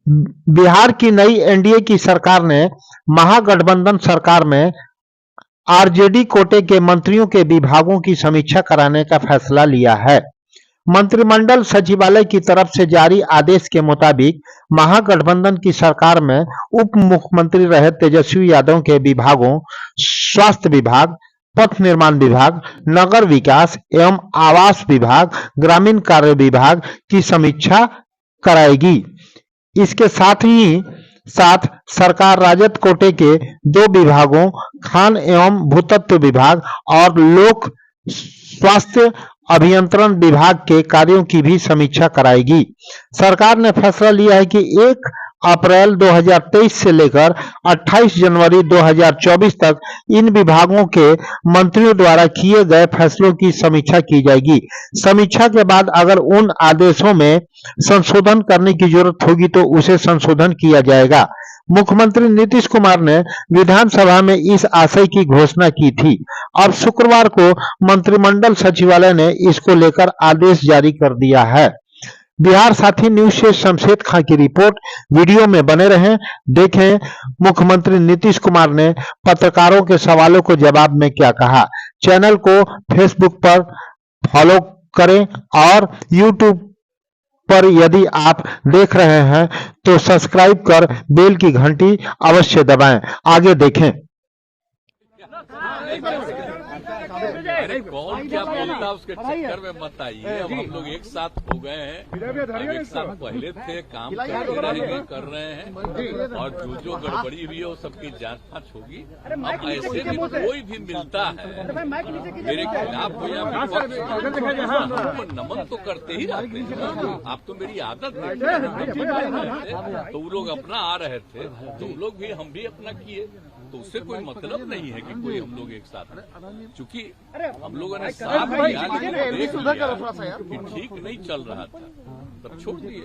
बिहार की नई एनडीए की सरकार ने महागठबंधन सरकार में आरजेडी कोटे के मंत्रियों के विभागों की समीक्षा कराने का फैसला लिया है। मंत्रिमंडल सचिवालय की तरफ से जारी आदेश के मुताबिक महागठबंधन की सरकार में उप मुख्यमंत्री रहे तेजस्वी यादव के विभागों स्वास्थ्य विभाग, पथ निर्माण विभाग, नगर विकास एवं आवास विभाग, ग्रामीण कार्य विभाग की समीक्षा कराएगी। इसके साथ सरकार राजद कोटे के 2 विभागों खान एवं भूतत्व विभाग और लोक स्वास्थ्य अभियंत्रण विभाग के कार्यों की भी समीक्षा कराएगी। सरकार ने फैसला लिया है कि 1 अप्रैल 2023 से लेकर 28 जनवरी 2024 तक इन विभागों के मंत्रियों द्वारा किए गए फैसलों की समीक्षा की जाएगी। समीक्षा के बाद अगर उन आदेशों में संशोधन करने की जरूरत होगी तो उसे संशोधन किया जाएगा। मुख्यमंत्री नीतीश कुमार ने विधानसभा में इस आशय की घोषणा की थी। अब शुक्रवार को मंत्रिमंडल सचिवालय ने इसको लेकर आदेश जारी कर दिया है। बिहार साथी न्यूज से शमशेद खां की रिपोर्ट। वीडियो में बने रहें, देखें मुख्यमंत्री नीतीश कुमार ने पत्रकारों के सवालों को जवाब में क्या कहा। चैनल को फेसबुक पर फॉलो करें और यूट्यूब पर यदि आप देख रहे हैं तो सब्सक्राइब कर बेल की घंटी अवश्य दबाएं। आगे देखें। अरे कौन क्या बोलता उसके चक्कर में मत आइए। अब हम लोग एक साथ हो गए हैं, एक साथ पहले थे, काम करते रहेंगे, कर रहे हैं और जो गड़बड़ी हुई है वो सबकी जांच फांच होगी। अब ऐसे भी कोई भी मिलता है मेरे खिलाफ हो या विपक्ष, नमन तो करते ही रहते हैं। आप तो मेरी आदत है, तो वो लोग अपना आ रहे थे तो वो लोग भी हम भी अपना किए, तो उससे कोई मतलब नहीं है कि कोई हम लोग एक साथ, चूंकि हम लोगों ने साथ किया देख लिया कि ठीक नहीं चल रहा था तब छोड़ दिए।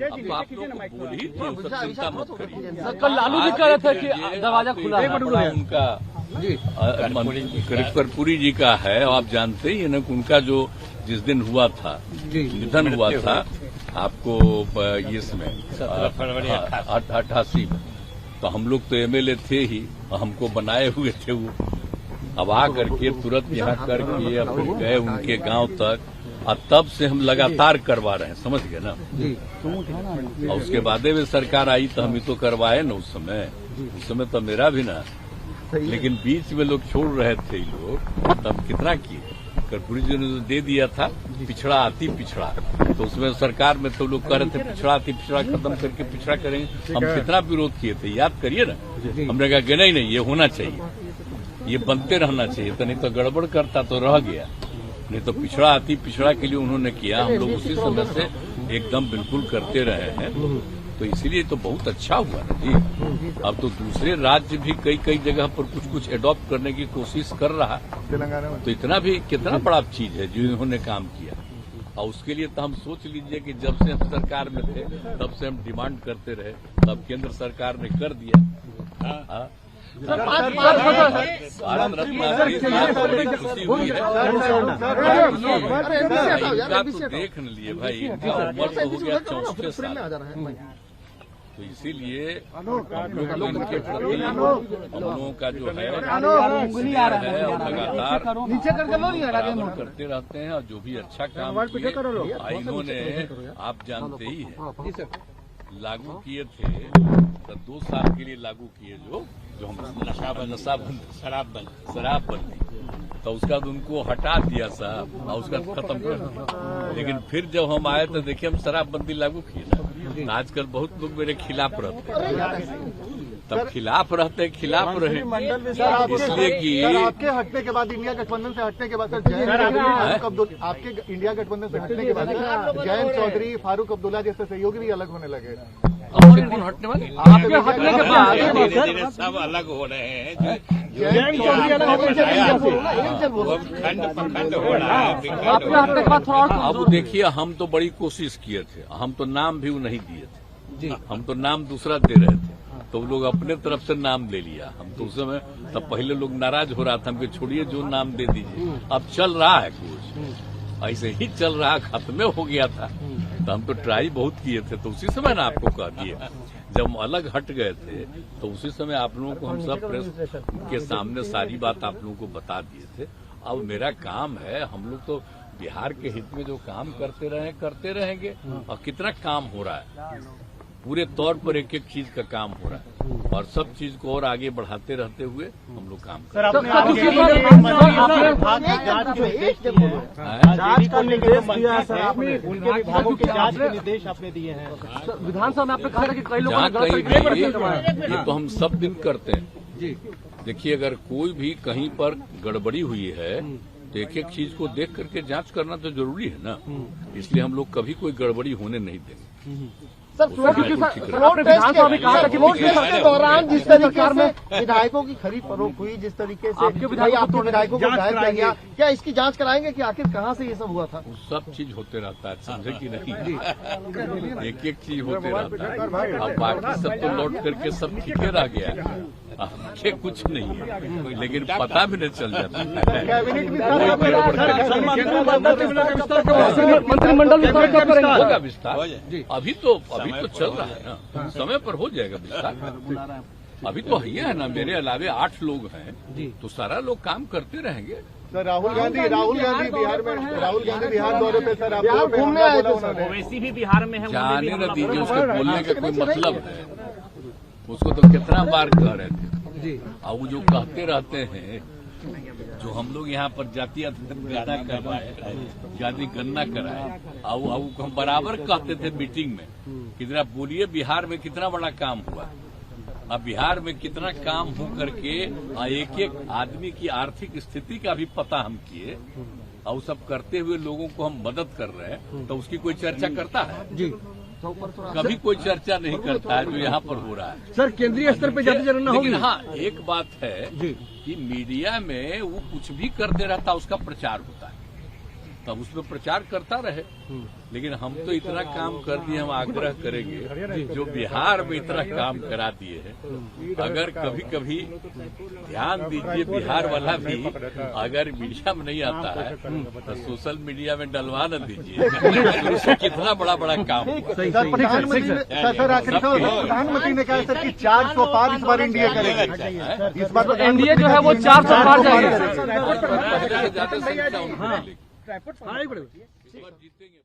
अब आप लोग को बोल ही दिए, सब चिंता मत करिए। कल लालू भी कह रहे थे कि दरवाजा खुला है। उनका कर्पूरी जी का है, आप जानते ही है ना, उनका जो जिस दिन हुआ था निधन हुआ था आपको इसमें 88 में, तो हम लोग तो एमएलए थे ही, हमको बनाए हुए थे वो। अब आ करके तुरंत यहाँ करके या फिर गए उनके गांव तक, और तब से हम लगातार करवा रहे हैं, समझ गए ना। और उसके बाद में सरकार आई तो हम ही तो करवाए ना उस समय तो मेरा भी ना, लेकिन बीच में लोग छोड़ रहे थे लोग, तब कितना किए। कर्पूरी जी ने दे दिया था पिछड़ा अति पिछड़ा, तो उसमें सरकार में तो लोग कह रहे थे पिछड़ा अति पिछड़ा खत्म करके पिछड़ा करेंगे। हम कितना विरोध किए थे, याद करिए ना। हमने कहा कि नहीं ये होना चाहिए, ये बनते रहना चाहिए, तो नहीं तो गड़बड़ करता तो रह गया, नहीं तो पिछड़ा अति पिछड़ा के लिए उन्होंने किया। हम लोग उसी समय से एकदम बिल्कुल करते रहे हैं, तो इसीलिए तो बहुत अच्छा हुआ ना जी। अब तो दूसरे राज्य भी कई जगह पर कुछ एडॉप्ट करने की कोशिश कर रहा, तो इतना भी कितना बड़ा चीज है जो इन्होंने काम किया। और उसके लिए तो हम सोच लीजिए कि जब से हम सरकार में थे तब से हम डिमांड करते रहे, तब केंद्र सरकार ने कर दिया। भारत रत्न बड़ी खुशी हुई है। इनका तो देख न लिए भाई, इनका उम्र तो हो गया 64 साल, तो इसीलिए हम लोग इनके प्रति हम लोगों का जो है और लगातार करते रहते हैं। और जो भी अच्छा काम किए इन्होंने, आप जानते ही है, लागू किए थे तो 2 साल के लिए लागू किए जो हम शराबबंदी, तो उसका उनको हटा दिया साहब और उसका खत्म कर दिया। लेकिन फिर जब हम आए तो देखिए हम शराबबंदी लागू किए ना, आजकल बहुत लोग मेरे खिलाफ रहते हैं, तब खिलाफ रहे इसलिए कि आपके हटने के बाद, इंडिया गठबंधन से हटने के बाद, आपके इंडिया गठबंधन से हटने के बाद जयंत चौधरी, फारूक अब्दुल्ला जैसे सहयोगी भी अलग होने लगे। कौन हटने वाले? आपके हटने के बाद धीरे सब अलग हो रहे हैं। जयंत चौधरी अलग खंड हो रहा है। अब देखिए हम तो बड़ी कोशिश किए थे, हम तो नाम भी नहीं दिए थे, हम तो नाम दूसरा दे रहे थे, तो लोग अपने तरफ से नाम ले लिया। हम तो उस समय तब पहले लोग नाराज हो रहा था, हमको छोड़िए जो नाम दे दीजिए। अब चल रहा है कुछ ऐसे ही चल रहा, खत्म हो गया था तो हम तो ट्राई बहुत किए थे, तो उसी समय ना आपको कह दिए, जब हम अलग हट गए थे तो उसी समय आप लोगों को हम सब प्रेस के सामने सारी बात आप लोगों को बता दिए थे। अब मेरा काम है, हम लोग तो बिहार के हित में जो काम करते रहेंगे। और कितना काम हो रहा है, पूरे तौर पर एक एक चीज का काम हो रहा है, और सब चीज को और आगे बढ़ाते रहते हुए हम लोग काम कर रहे हैं। जांच का निर्देश दिया है सर आपने, उनके विभागों की जांच के निर्देश आपने दिए हैं। विधानसभा में आपने कहा कि कई लोगों ने ये तो हम सब दिन करते हैं। देखिए, अगर कोई भी कहीं पर गड़बड़ी हुई है तो एक एक चीज को देख करके जांच करना तो जरूरी है ना, इसलिए हम लोग कभी कोई गड़बड़ी होने नहीं देंगे। सर फ्लोर टेस्ट के दौरान जिस तरीके से विधायकों की खरीद फरोख्त हुई, जिस तरीके से आपके विधायकों को गायब किया गया, क्या इसकी जांच कराएंगे कि आखिर कहां से ये सब हुआ था? सब चीज होते रहता है, समझे कि नहीं? एक एक चीज होते रहता है। अब बाकी सब तो लौट करके सब ठीके रह गया है, ये कुछ नहीं है, लेकिन पता भी नहीं चल जाता। मंत्रिमंडल होगा विस्तार, अभी तो चल रहा है ना, समय पर हो जाएगा विस्तार। अभी तो है ना, मेरे अलावे 8 लोग हैं, तो सारा लोग काम करते रहेंगे। सर राहुल गांधी बिहार में, राहुल गांधी बिहार दौरे पे सर आप घूमने आए थे सर, ओवैसी भी बिहार में है, जाने न दीजिए, उसके बोलने का कोई मतलब है? उसको तो कितना बार कह रहे थे, और वो जो कहते रहते हैं, जो हम लोग यहाँ पर जातीय गणना करवाए, जाति गणना कराए, और हम बराबर कहते थे मीटिंग में कि जरा बोलिए बिहार में कितना बड़ा काम हुआ। अब बिहार में कितना काम हो करके एक एक आदमी की आर्थिक स्थिति का भी पता हम किए, और सब करते हुए लोगों को हम मदद कर रहे हैं, तो उसकी कोई चर्चा करता है? जी, कभी कोई चर्चा नहीं करता है जो यहाँ पर हो रहा है। सर केंद्रीय स्तर पे जाति जनगणना होगी। लेकिन हाँ, एक बात है कि मीडिया में वो कुछ भी करते रहता, उसका प्रचार होता है, तब उसमें प्रचार करता रहे। लेकिन हम तो इतना काम कर दिए, हम आग्रह करेंगे जो बिहार में इतना काम करा दिए हैं, अगर कभी कभी ध्यान दीजिए, बिहार वाला भी अगर मीडिया में नहीं आता है तो सोशल मीडिया में डलवा न दीजिए, कितना बड़ा बड़ा काम। सर प्रधानमंत्री ने कहा सर कि 400 पार इस बार इंडिया करेगी, इस बार एनडीए जो है वो 400 पार जाएगी। ज्यादा संख्या उनको मिलेगी। इस बार जीतेंगे।